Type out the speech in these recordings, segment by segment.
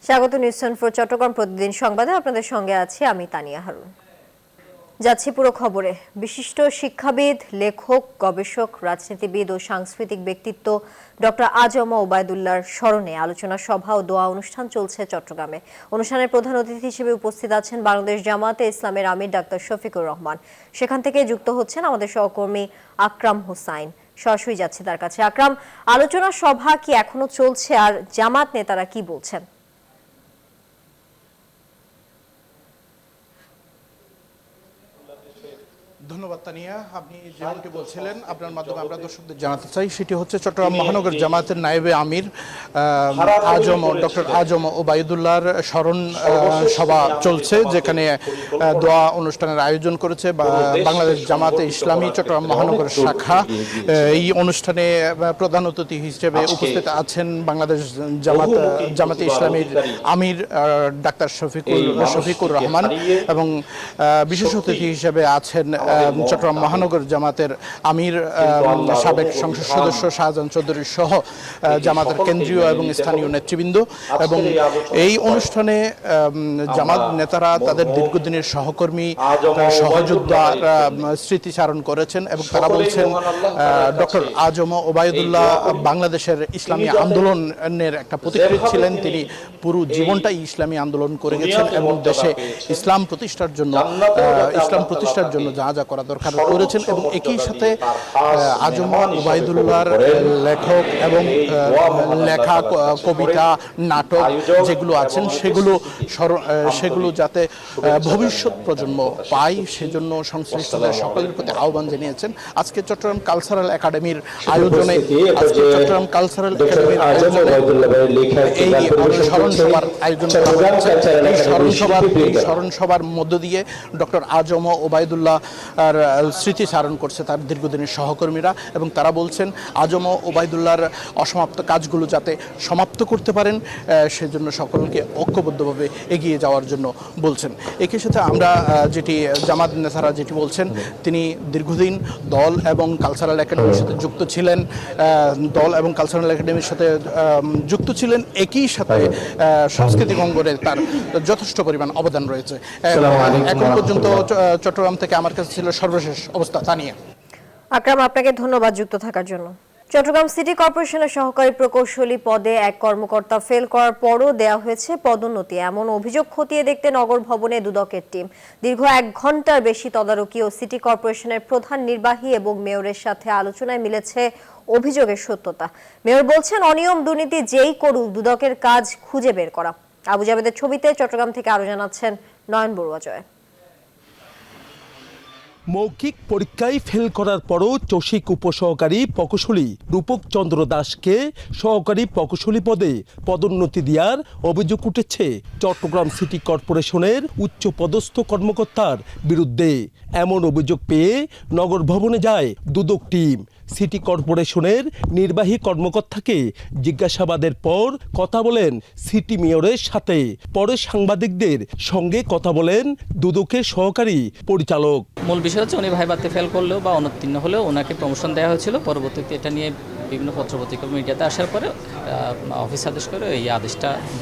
স্বাগত নিউজ 24 চট্টগ্রাম প্রতিদিন সংবাদে আপনাদের সঙ্গে আছি আমি তানিয়া হারুন। যাচ্ছি পুরো খবরে। বিশিষ্ট শিক্ষাবিদ, লেখক, গবেষক, রাজনীতিবিদ ও সাংস্কৃতিক ব্যক্তিত্ব ডক্টর আজম ওবায়দুল্লাহর স্মরণে আলোচনা সভা ও দোয়া অনুষ্ঠান চলছে চট্টগ্রামে। অনুষ্ঠানের প্রধান অতিথি হিসেবে উপস্থিত আছেন বাংলাদেশ জামায়াতে ইসলামের আমির ডাক্তার শফিকুর রহমান। সেখান থেকে যুক্ত হচ্ছেন আমাদের সহকর্মী আকরাম হোসাইন। সরাসরি যাচ্ছে তার কাছে। আকরাম, আলোচনা সভা কি এখনো চলছে আর জামাত নেতারা কি বলছেন? ধন্যবাদ তানিয়া। আপনি যেমনটি বলছিলেন, আপনার মাধ্যমে আমরা দর্শকদের জানাতে চাই, সেটি হচ্ছে চট্টগ্রাম মহানগর জামায়াতের নায়েবে আমির ডক্টর আজম ওবায়দুল্লাহর স্মরণ সভা চলছে, যেখানে দোয়া অনুষ্ঠানের আয়োজন করেছে বাংলাদেশ জামায়াতে ইসলামী চট্টগ্রাম মহানগর শাখা। এই অনুষ্ঠানে প্রধান অতিথি হিসেবে উপস্থিত আছেন বাংলাদেশ জামায়াতে ইসলামীর আমির ডাক্তার শফিকুর রহমান এবং বিশেষ অতিথি হিসেবে আছেন চট্টগ্রাম মহানগর জামাতের আমির সাবেক সংসদ সদস্য শাহজাহান চৌধুরী সহ জামাতের কেন্দ্রীয় এবং স্থানীয় নেতৃবৃন্দ। এবং এই অনুষ্ঠানে জামাত নেতারা তাদের দীর্ঘদিনের সহকর্মী, সহযোদ্ধার স্মৃতিচারণ করেছেন এবং তারা বলছেন ডক্টর আজম ওবায়দুল্লাহ বাংলাদেশের ইসলামী আন্দোলনের একটা পথিকৃৎ ছিলেন। তিনি পুরো জীবনটাই ইসলামী আন্দোলন করে গেছেন এবং দেশে ইসলাম প্রতিষ্ঠার জন্য যা যা করা দরকার করেছেন। এবং একই সাথে আজম ওবায়দুল্লাহর লেখক এবং লেখা কবিতা, নাটক যেগুলো আছেন সেগুলো যাতে ভবিষ্যৎ প্রজন্ম পায়, সেজন্য সংশ্লিষ্টদের সকলের প্রতি আহ্বান জানিয়েছেন। আজকে চট্টগ্রাম কালচারাল একাডেমির আয়োজনে এই স্মরণ সভার আয়োজন করা হচ্ছে। এই স্মরণ সভার মধ্য দিয়ে ডক্টর আজম ওবায়দুল্লাহ আর স্মৃতিচারণ করছে তার দীর্ঘদিনের সহকর্মীরা এবং তারা বলছেন আজম ওবায়দুল্লাহর অসমাপ্ত কাজগুলো যাতে সমাপ্ত করতে পারেন, সেজন্য সকলকে ঐক্যবদ্ধভাবে এগিয়ে যাওয়ার জন্য বলছেন। একই সাথে আমরা যেটি জামাত নেতারা যেটি বলছেন, তিনি দীর্ঘদিন দল এবং কালচারাল একাডেমির সাথে যুক্ত ছিলেন একই সাথে সাংস্কৃতিক অঙ্গনে তার যথেষ্ট পরিমাণ অবদান রয়েছে। এখন পর্যন্ত চট্টগ্রাম থেকে আমার কাছে ছিল সর্বশেষ অবস্থা। তানিয়া। আকরাম, আপনাকে ধন্যবাদ যুক্ত থাকার জন্য। চট্টগ্রাম সিটি কর্পোরেশনের সহকারী প্রকৌশলী পদে এক কর্মকর্তা ফেল করার পরও দেয়া হয়েছে পদোন্নতি, এমন অভিযোগ খতিয়ে দেখতে নগর ভবনে দুদকের টিম। দীর্ঘ 1 ঘন্টার বেশি তদারকি ও সিটি কর্পোরেশনের প্রধান নির্বাহী এবং মেয়রের সাথে আলোচনায় মিলেছে অভিযোগের সত্যতা। মেয়র বলছেন, অনিয়ম দুর্নীতি যেই করুক দুদকের কাজ খুঁজে বের করা। আবু জাবেদের ছবিতে চট্টগ্রাম থেকে আরো জানাচ্ছেন নয়ন বড়ুয়া জয়। মৌখিক পরীক্ষায় ফেল করার পরও চসিক উপসহকারী প্রকৌশলী রূপক চন্দ্র দাসকে সহকারী প্রকৌশলী পদে পদোন্নতি দেওয়ার অভিযোগ উঠেছে চট্টগ্রাম সিটি কর্পোরেশনের উচ্চ পদস্থ কর্মকর্তার বিরুদ্ধে। এমন অভিযোগ পেয়ে নগর ভবনে যায় দুদক টিম। সিটি কর্পোরেশনের নির্বাহী কর্মকর্তাকে জিজ্ঞাসাবাদের পর কথা বলেন সিটি মেয়রের সাথে। পরে সাংবাদিকদের সঙ্গে কথা বলেন দুদকের সহকারী পরিচালক। মূল বিষয় হচ্ছে উনি ভাইভাতে ফেল করলেও বা অনুত্তীর্ণ হলেও ওনাকে প্রমোশন দেওয়া হয়েছিল। পরবর্তীতে এটা নিয়ে বিভিন্ন পত্রপত্রিকা মিডিয়াতে আসার পরে অফিস আদেশ করে এই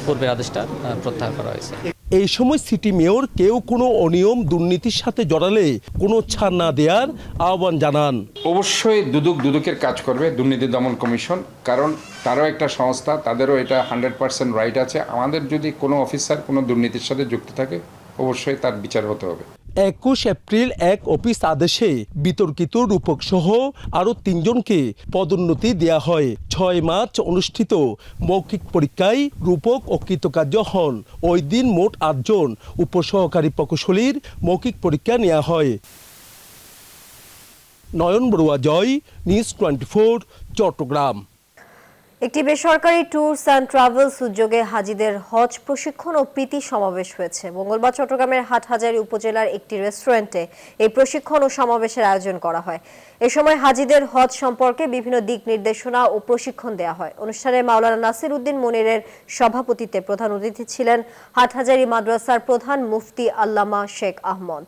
পূর্বের আদেশটা প্রত্যাহার করা হয়েছে। এই সময় সিটি মেয়র কেউ কোনো অনিয়ম দুর্নীতির সাথে জড়ালে কোনো ছাড় না দেওয়ার আহ্বান জানান। অবশ্যই দুদকের কাজ করবে দুর্নীতি দমন কমিশন, কারণ তারও একটা সংস্থা, তাদেরও এটা 100% রাইট আছে। আমাদের যদি কোনো অফিসার কোনো দুর্নীতির সাথে যুক্ত থাকে অবশ্যই তার বিচার হতে হবে। 21 এপ্রিল এক অফিস আদেশে বিতর্কিত রূপক সহ আরও 3 জনকে পদোন্নতি দেয়া হয়। 6 মার্চ অনুষ্ঠিত মৌখিক পরীক্ষায় রূপক অকৃতকার্য হন। ওই দিন মোট 8 জন উপসহকারী প্রকৌশলীর মৌখিক পরীক্ষা নেওয়া হয়। নয়ন বড়ুয়া জয়, নিউজ 24, চট্টগ্রাম। একটি বেসরকারি ট্যুরস অ্যান্ড ট্রাভেলস উদ্যোগে হাজিদের হজ প্রশিক্ষণ ও প্রীতি সমাবেশ হয়েছে। মঙ্গলবার চট্টগ্রামের হাটহাজারী উপজেলার একটি রেস্টুরেন্টে এই প্রশিক্ষণ ও সমাবেশের আয়োজন করা হয়। এ সময় হাজিদের হজ সম্পর্কে বিভিন্ন দিক নির্দেশনা ও প্রশিক্ষণ দেওয়া হয়। অনুষ্ঠানে মাওলানা নাসির উদ্দিন মনিরের সভাপতিত্বে প্রধান অতিথি ছিলেন হাটহাজারী মাদ্রাসার প্রধান মুফতি আল্লামা শেখ আহমদ।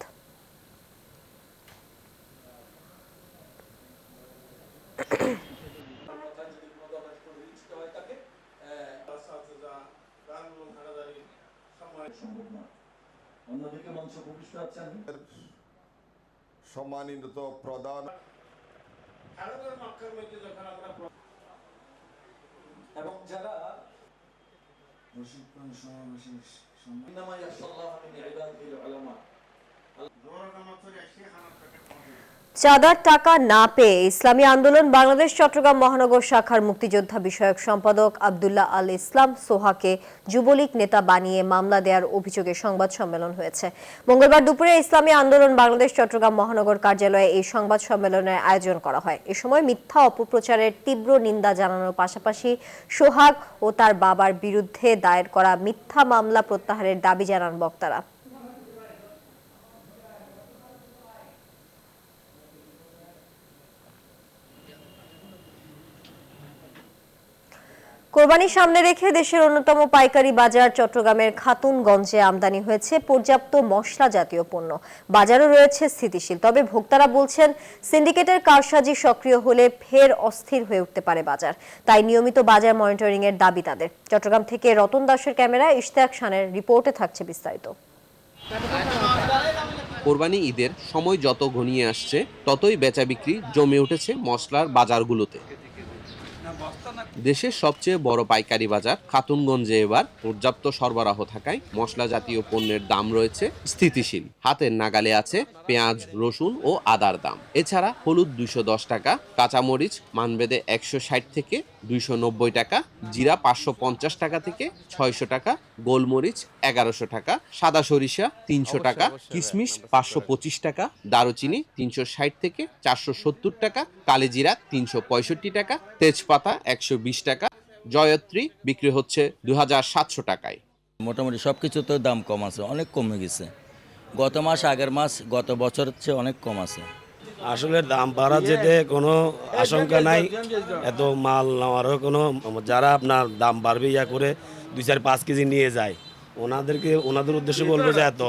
সম্ভব না। অন্যদিকে মঞ্চ উপবিষ্ট আছেন সম্মানিত প্রধান এবং যারা প্রশিক্ষণ সমাবেশের চাঁদার টাকা না পেয়ে ইসলামী আন্দোলন বাংলাদেশ চট্টগ্রাম মহানগর শাখার মুক্তিযোদ্ধা বিষয়ক সম্পাদক আব্দুল্লাহ আল ইসলাম সোহাকে যুবলীগ নেতা বানিয়ে মামলা দেওয়ার অভিযোগে সংবাদ সম্মেলন হয়েছে। মঙ্গলবার দুপুরে ইসলামী আন্দোলন বাংলাদেশ চট্টগ্রাম মহানগর কার্যালয়ে এই সংবাদ সম্মেলনের আয়োজন করা হয়। এ সময় মিথ্যা অপপ্রচারের তীব্র নিন্দা জানানোর পাশাপাশি সোহাগ ও তার বাবার বিরুদ্ধে দায়ের করা মিথ্যা মামলা প্রত্যাহারের দাবি জানান বক্তারা। কোরবানি সামনে রেখে দেশের অন্যতম পাইকারি বাজার চট্টগ্রামের খাতুনগঞ্জে আমদানি হয়েছে পর্যাপ্ত মশলা জাতীয় পণ্য। বাজারও রয়েছে স্থিতিশীল, তবে ভোক্তারা বলছেন সিন্ডিকেটের কারসাজি সক্রিয় হলে ফের অস্থির হয়ে উঠতে পারে বাজার। তাই নিয়মিত বাজার মনিটরিং এর দাবি তাদের। চট্টগ্রাম থেকে রতন দাসের ক্যামেরায় ইশতিয়াক খানের রিপোর্টে থাকছে বিস্তারিত। কোরবানি ঈদের সময় যত ঘনিয়ে আসছে ততই বেচা বিক্রি জমে উঠেছে মশলার বাজারগুলোতে। দেশের সবচেয়ে বড় পাইকারি বাজার খাতুনগঞ্জে এবার পর্যাপ্ত সরবরাহ থাকায় মশলা জাতীয় পণ্যের দাম রয়েছে স্থিতিশীল। হাতের নাগালে আছে পেঁয়াজ, রসুন ও আদার দাম। এছাড়া হলুদ 210 টাকা, কাঁচামরিচ মানবেদে 160 থেকে 290 টাকা, জিরা 550 টাকা থেকে 600 টাকা, গোলমরিচ 1100 টাকা, সাদা সরিষা 300 টাকা, কিশমিশ 525 টাকা, দারুচিনি 360 থেকে 470 টাকা, কালিজিরা 365 টাকা, তেজপাতা 120 টাকা, জয়ত্রী বিক্রি হচ্ছে 2700 টাকায়। মোটামুটি সব কিছুতে দাম কম আছে, অনেক কমে গেছে। গত মাস আগের মাস গত বছরের চেয়ে অনেক কম আছে। আসলে দাম বাড়া যেতে কোনো আশঙ্কা নাই, এত মাল নেওয়ারও কোনো, যারা আপনার দাম বাড়বে ইয়া করে 2-4-5 কেজি নিয়ে যায় ওনাদের উদ্দেশ্যে বলবো যে এত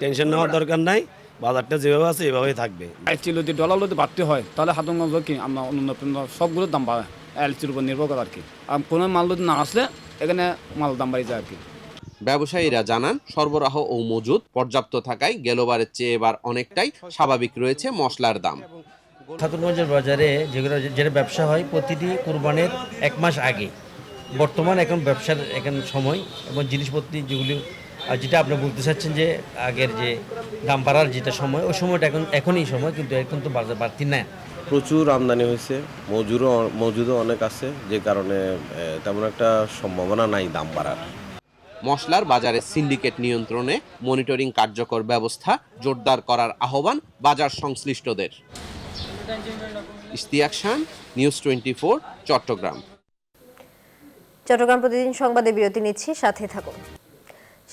টেনশন নেওয়ার দরকার নাই, বাজারটা যেভাবে আছে এভাবেই থাকবে। এলচি যদি ডলার যদি বাড়তে হয় তাহলে খাতুনগঞ্জ কি আমরা অন্য সবগুলোর দাম বাড়ে, এলচির উপর নির্ভর করে আর কি। আর কোনো মাল যদি না আসলে এখানে মাল দাম বাড়ি যায় আর কি। ব্যবসায়ীরা জানান সরবরাহ ও মজুদ পর্যাপ্ত থাকায় গেলবারের চেয়ে এবার অনেকটাই স্বাভাবিক রয়েছে মশলার দাম। খাতুনগঞ্জের বাজারে যেটা ব্যবসা হয় প্রতিটি কুরবানের 1 মাস আগে, বর্তমান এখন ব্যবসার এখন সময় এবং জিনিসপত্র যেগুলি যেটা আপনি বলতে চাচ্ছেন যে আগের যে দাম বাড়ার যেটা সময়, ওই সময়টা এখনই সময়, কিন্তু এখন তো বাজার বাড়তি না। প্রচুর আমদানি হয়েছে, মজুদও অনেক আছে, যে কারণে তেমন একটা সম্ভাবনা নাই দাম বাড়ার। মশলার বাজারে সিন্ডিকেট নিয়ন্ত্রণে মনিটরিং কার্যকর ব্যবস্থা জোরদার করার আহ্বান বাজার সংশ্লিষ্টদের। ইশতিয়াক খান, নিউজ 24, চট্টগ্রাম। চট্টগ্রাম প্রতিদিন সংবাদে বিরতি নিচ্ছি, সাথে থাকুন।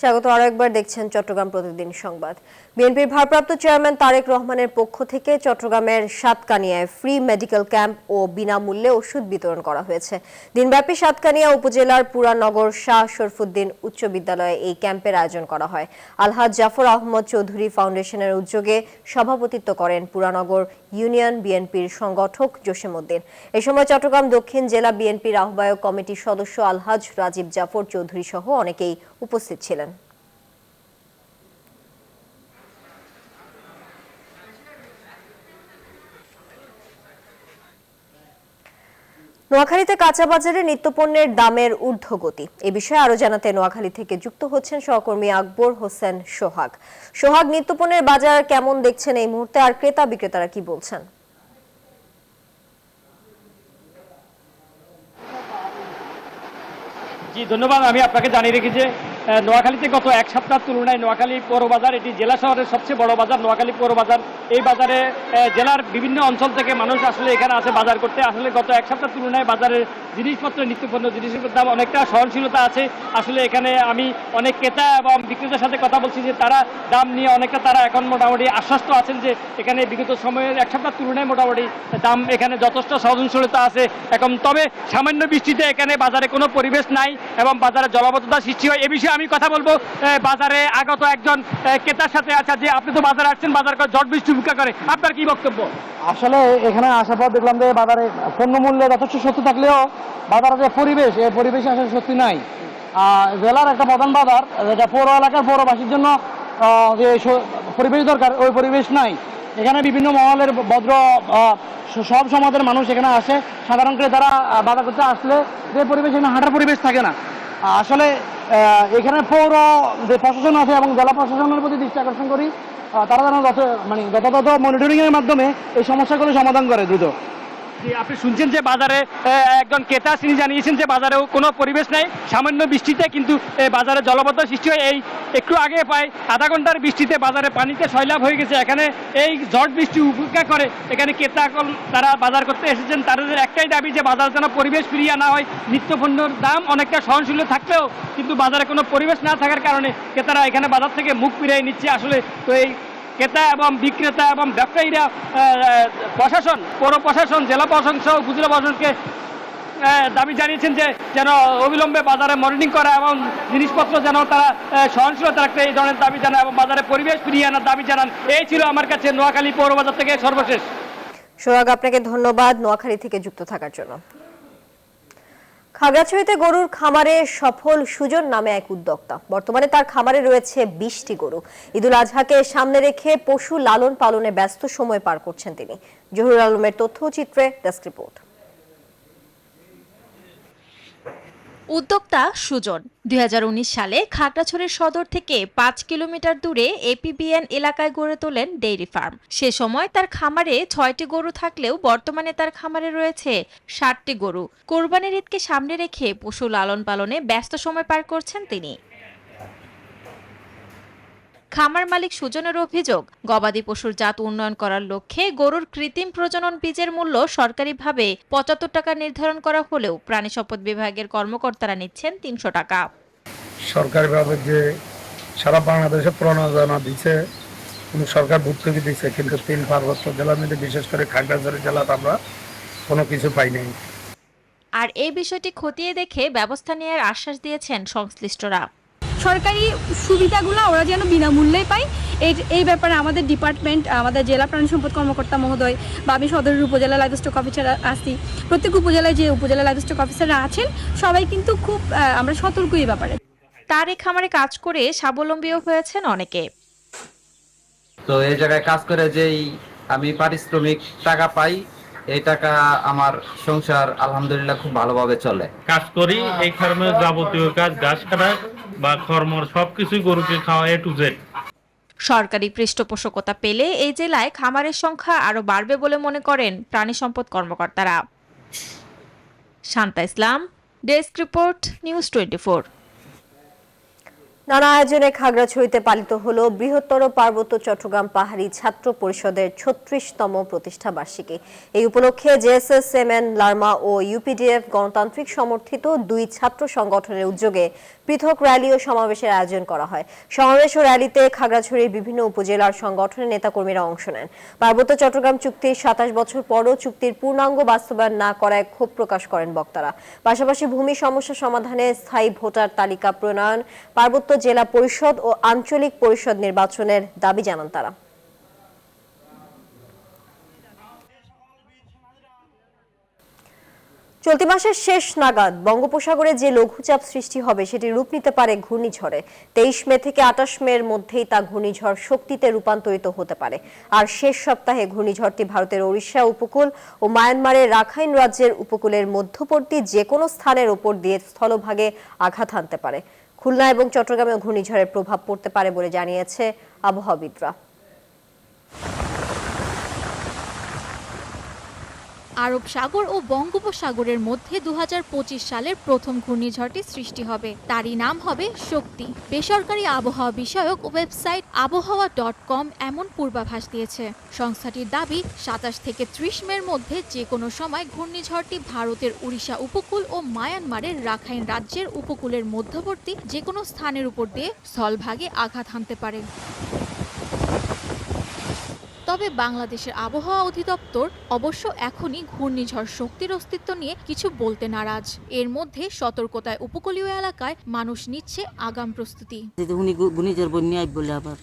স্বাগত আরো একবার, দেখছেন চট্টগ্রাম প্রতিদিন সংবাদ। বিএনপির ভারপ্রাপ্ত চেয়ারম্যান তারেক রহমানের পক্ষ থেকে চট্টগ্রামের সাতকানিয়ায় ফ্রি মেডিকেল ক্যাম্প ও বিনামূল্যে ওষুধ বিতরণ করা হয়েছে। দিনব্যাপী সাতকানিয়া উপজেলার পুরানগর শাহ শরফুদ্দিন উচ্চ বিদ্যালয়ে এই ক্যাম্পের আয়োজন করা হয়। আলহাজ জাফর আহমদ চৌধুরী ফাউন্ডেশনের উদ্যোগে সভাপতিত্ব করেন পুরানগর ইউনিয়ন বিএনপির সংগঠক জসিম উদ্দিন। এ সময় চট্টগ্রাম দক্ষিণ জেলা বিএনপির আহ্বায়ক কমিটির সদস্য আলহাজ রাজীব জাফর চৌধুরী সহ অনেকেই উপস্থিত ছিলেন। নোয়াখালীতে কাঁচা বাজারে নিত্যপণ্যের দামের ঊর্ধ্বগতি, এ বিষয়ে আরো জানাতে নোয়াখালী থেকে যুক্ত হচ্ছেন সহকর্মী আকবর হোসেন সোহাগ। সোহাগ, নিত্যপণ্যের বাজার কেমন দেখছেন এই মুহূর্তে, আর ক্রেতা বিক্রেতারা কি বলছেন? জি ধন্যবাদ। আমি আপনাকে জানিয়ে রেখি যে নোয়াখালীতে গত এক সপ্তাহ তুলনায় নোয়াখালী পৌর বাজার, এটি জেলা শহরের সবচেয়ে বড় বাজার নোয়াখালী পৌর বাজার। এই বাজারে জেলার বিভিন্ন অঞ্চল থেকে মানুষ আসলে এখানে আসে বাজার করতে। আসলে গত এক সপ্তাহ তুলনায় বাজারের জিনিসপত্র, নিত্যপণ্য জিনিসপত্রের দাম অনেকটা সহনশীলতা আছে। আসলে এখানে আমি অনেক ক্রেতা এবং বিক্রেতার সাথে কথা বলছি যে তারা দাম নিয়ে অনেকটা তারা এখন মোটামুটি আশ্বস্ত আছেন যে এখানে বিগত সময়ের এক সপ্তাহ তুলনায় মোটামুটি দাম এখানে যথেষ্ট সহনশীলতা আছে এখন। তবে সামান্য বৃষ্টিতে এখানে বাজারে কোনো পরিবেশ নাই এবং বাজারে জলাবদ্ধতা সৃষ্টি হয়। এ বিষয়ে আমি কথা বলবো বাজারে আগত একজন ক্রেতার সাথে। আচ্ছা, যে আপনি তো বাজারে আসছেন, বাজার করে ঝড় বৃষ্টি উপেক্ষা করে, আপনার কি বক্তব্য? আসলে এখানে আসার পর দেখলাম যে বাজারে পণ্য মূল্যে যথেষ্ট সত্যি থাকলেও বাজারে যে পরিবেশ, এই পরিবেশে আসলে সত্যি নাই। জেলার একটা প্রধান বাজার, যেটা পৌর এলাকার পৌরবাসীর জন্য যে পরিবেশ দরকার ওই পরিবেশ নাই। এখানে বিভিন্ন মহলের ভদ্র সব সমাজের মানুষ এখানে আসে, সাধারণ ক্রেতারা বাজার করতে আসলে যে পরিবেশ, এখানে হাঁটার পরিবেশ থাকে না। আসলে এখানে পৌর যে প্রশাসন আছে এবং জেলা প্রশাসনের প্রতি দৃষ্টি আকর্ষণ করি, তারা যেন যথাযথ মনিটরিংয়ের মাধ্যমে এই সমস্যাগুলো সমাধান করে দ্রুত। আপনি শুনছেন যে বাজারে একজন ক্রেতা তিনি জানিয়েছেন যে বাজারেও কোনো পরিবেশ নেই, সামান্য বৃষ্টিতে কিন্তু বাজারে জলবদ্ধ সৃষ্টি হয়। এই একটু আগে প্রায় আধা ঘন্টার বৃষ্টিতে বাজারে পানিতে সয়লাভ হয়ে গেছে। এখানে এই ঝড় বৃষ্টি উপেক্ষা করে এখানে ক্রেতা তারা বাজার করতে এসেছেন। তাদের একটাই দাবি যে বাজার যেন পরিবেশ ফিরিয়ে আনা হয়। নিত্যপণ্যের দাম অনেকটা সহনশীল থাকলেও কিন্তু বাজারে কোনো পরিবেশ না থাকার কারণে ক্রেতারা এখানে বাজার থেকে মুখ ফিরিয়ে নিচ্ছে। আসলে তো এই ক্রেতা এবং বিক্রেতা এবং ব্যবসায়ীরা প্রশাসন, পৌর প্রশাসন, জেলা প্রশাসন সহ উপজেলা প্রশাসনকে দাবি জানিয়েছেন যে যেন অবিলম্বে বাজারে মনিটরিং করা এবং জিনিসপত্র যেন তারা সহনশীলতা রাখতে এই ধরনের দাবি জানায় এবং বাজারে পরিবেশ ফিরিয়ে আনার দাবি জানান। এই ছিল আমার কাছে নোয়াখালী পৌর বাজার থেকে সর্বশেষ। সোহাগ, আপনাকে ধন্যবাদ নোয়াখালী থেকে যুক্ত থাকার জন্য। খাগড়াছড়িতে গরুর খামারে সফল সুজন নামে এক উদ্যোক্তা। বর্তমানে তার খামারে রয়েছে 20টি গরু। ঈদুল আজহাকে সামনে রেখে পশু লালন পালনে ব্যস্ত সময় পার করছেন তিনি। জহুরুল আলমের তথ্যচিত্রে ডেস্ক রিপোর্ট। উদ্যোক্তা সুজন 2019 সালে খাগড়াছড়ির সদর থেকে 5 কিলোমিটার দূরে এপিবিএন এলাকায় গড়ে তোলেন ডেইরি ফার্ম। সে সময় তার খামারে 6টি গরু থাকলেও বর্তমানে তার খামারে রয়েছে 60টি গরু। কোরবানির ঈদকে সামনে রেখে পশু লালন পালনে ব্যস্ত সময় পার করছেন তিনি। খামার মালিক সুজনের অভিযোগ, গবাদি পশুর জাত উন্নয়ন করার লক্ষ্যে গরুর কৃত্রিম প্রজনন বীজের মূল্য সরকারিভাবে 75 টাকা নির্ধারণ করা হলেও প্রাণী সম্পদ বিভাগের কর্মকর্তারা নিচ্ছেন 300 টাকা। সরকারিভাবে যে সারা বাংলাদেশে প্রণোদনা দিচ্ছে, সরকার ভর্তুকি দিচ্ছে, কিন্তু 3 পার্বত্য জেলার মধ্যে বিশেষ করে খাগড়াছড়ি জেলাতে আমরা কোনো কিছু পাই নাই। আর এই বিষয়টি খতিয়ে দেখে ব্যবস্থা নেওয়ার আশ্বাস দিয়েছেন সংশ্লিষ্টরা। সরকারি সুবিধাগুলো ওরা যেন বিনামূল্যে পায়, এই ব্যাপারে আমাদের ডিপার্টমেন্ট, আমাদের জেলা প্রাণী সম্পদ কর্মকর্তা মহোদয় বা আমি সদরের উপজেলা লাইভস্টক অফিসার আছি, প্রত্যেক উপজেলায় যে উপজেলা লাইভস্টক অফিসাররা আছেন সবাই কিন্তু খুব আমরা সতর্ক এই ব্যাপারে। তার এই খামারে কাজ করে স্বাবলম্বীও হয়েছেন অনেকে। তো এই জায়গায় কাজ করে যেই আমি পারিশ্রমিক টাকা পাই, এই টাকা আমার সংসার আলহামদুলিল্লাহ খুব ভালোভাবে চলে। কাজ করি এই ফার্মের যাবতীয় কাজ, ঘাস কাটা বা খড়মর সবকিছুই গরুকে খাওয়া A to Z। সরকারি পৃষ্ঠপোষকতা পেলে এই জেলায় খামারের সংখ্যা আরো বাড়বে বলে মনে করেন প্রাণী সম্পদ কর্মকর্তারা। শান্তা ইসলাম, ডেস্ক রিপোর্ট, নিউজ 24। নানা আয়োজনে খাগড়াছড়িতে পালিত হলো বৃহত্তর পার্বত্য চট্টগ্রাম পাহাড়ি ছাত্র পরিষদের 36তম প্রতিষ্ঠা বার্ষিকী। এই উপলক্ষে জেএসএস-এমএন, লার্মা ও ইউপিডিএফ গণতান্ত্রিক সমর্থিত 2 ছাত্র সংগঠনের উদ্যোগে পৃথক র্যালি ও সমাবেশের আয়োজন করা হয়। সমাবেশ ও র্যালিতে খাগড়াছড়ির বিভিন্ন উপজেলার সংগঠনের নেতাকর্মীরা অংশ নেন। পার্বত্য চট্টগ্রাম চুক্তির 27 বছর পরও চুক্তির পূর্ণাঙ্গ বাস্তবায়ন না করায় ক্ষোভ প্রকাশ করেন বক্তারা। পাশাপাশি ভূমি সমস্যা সমাধানে স্থায়ী ভোটার তালিকা প্রণয়ন, পার্বত্য জেলা পরিষদ ও আঞ্চলিক পরিষদ নির্বাচনের দাবি জানান তারা। চলতি মাসের শেষ নাগাদ বঙ্গোপসাগরে যে লঘুচাপ সৃষ্টি হবে সেটি রূপ নিতে পারে ঘূর্ণিঝড়ে। 23 মে থেকে 28 মের মধ্যেই তা ঘূর্ণিঝড় শক্তিতে রূপান্তরিত হতে পারে। আর শেষ সপ্তাহে ঘূর্ণিঝড়টি ভারতের ওড়িশা উপকূল ও মায়ানমারের রাখাইন রাজ্যের উপকূলের মধ্যবর্তী যে কোনো স্থানের উপর দিয়ে স্থলভাগে আঘাত হানতে পারে। খুলনা এবং চট্টগ্রামে ঘূর্ণিঝড়ের প্রভাব পড়তে পারে বলে জানিয়েছে আবহাওয়াবিদরা। আরব সাগর ও বঙ্গোপসাগরের মধ্যে 2025 সালের প্রথম ঘূর্ণিঝড়টি সৃষ্টি হবে। তারই নাম হবে শক্তি। বেসরকারি আবহাওয়া বিষয়ক ওয়েবসাইট আবহাওয়া.com এমন পূর্বাভাস দিয়েছে। সংস্থাটির দাবি 27 থেকে 30 মের মধ্যে যে কোনো সময় ঘূর্ণিঝড়টি ভারতের ওড়িশা উপকূল ও মায়ানমারের রাখাইন রাজ্যের উপকূলের মধ্যবর্তী যে কোনো স্থানের উপর দিয়ে স্থলভাগে আঘাত হানতে পারে। তবে বাংলাদেশের আবহাওয়া অধিদপ্তর অবশ্য এখনই ঘূর্ণিঝড় শক্তির অস্তিত্ব নিয়ে কিছু বলতে নারাজ। এর মধ্যে সতর্কতায় উপকূলীয় এলাকায় মানুষ নিচ্ছে আগাম প্রস্তুতি। ঘূর্ণিঝড় বন্যা বলে আবার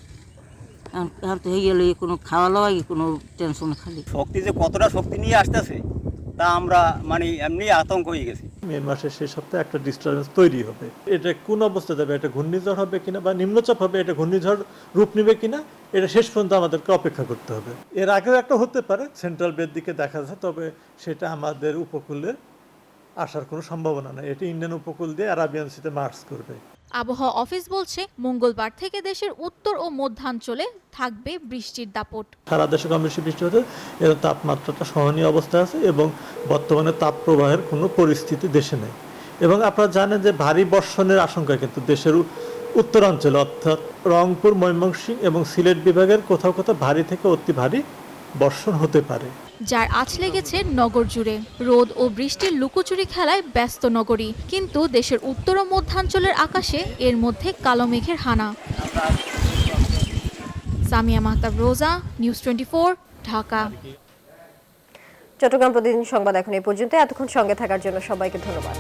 তো হয়ে গেল কোনো খাওয়া দাওয়া কোনো টেনশন খালি। শক্তি যে কতটা শক্তি নিয়ে আসতেছে তা আমরা এমনি আতঙ্ক হয়ে গেছি। মে মাসের শেষ সপ্তাহে একটা ডিস্টারবেন্স তৈরি হবে। এটা কোন অবস্থা যাবে, এটা ঘূর্ণিঝড় হবে কিনা বা নিম্নচাপ হবে, এটা ঘূর্ণিঝড় রূপ নেবে কিনা, এটা শেষ পর্যন্ত আমাদেরকে অপেক্ষা করতে হবে। এর আগেও একটা হতে পারে, সেন্ট্রাল বের দিকে দেখা যায়, তবে সেটা আমাদের উপকূলে আসার কোনো সম্ভাবনা নেই। এটি ইন্ডিয়ান উপকূল দিয়ে আরাবিয়ান সিতে মার্চ করবে। আবহাওয়া অফিস বলছে মঙ্গলবার থেকে দেশের উত্তর ও মধ্যাঞ্চলে থাকবে বৃষ্টির দাপট। সারা দেশে কম বেশি বৃষ্টি হতে, এর তাপমাত্রাটা সহনীয় অবস্থায় আছে এবং বর্তমানে তাপ প্রবাহের কোনো পরিস্থিতি দেশে নেই। এবং আপনারা জানেন যে ভারী বর্ষণের আশঙ্কা কিন্তু দেশের উত্তরাঞ্চলে, অর্থাৎ রংপুর, ময়মনসিংহ এবং সিলেট বিভাগের কোথাও কোথাও ভারী থেকে অতি ভারী বর্ষণ হতে পারে, যার আঁচ লেগেছে নগর জুড়ে। রোদ ও বৃষ্টির লুকোচুরি খেলায় ব্যস্ত নগরী, কিন্তু দেশের উত্তর ও মধ্যাঞ্চলের আকাশে এর মধ্যে কালো মেঘের হানা। সামিয়া মাহতাব রোজা, নিউজ 24, ঢাকা। চট্টগ্রাম প্রতিদিন সংবাদ এখন এই পর্যন্ত। এতক্ষণ সঙ্গে থাকার জন্য সবাইকে ধন্যবাদ।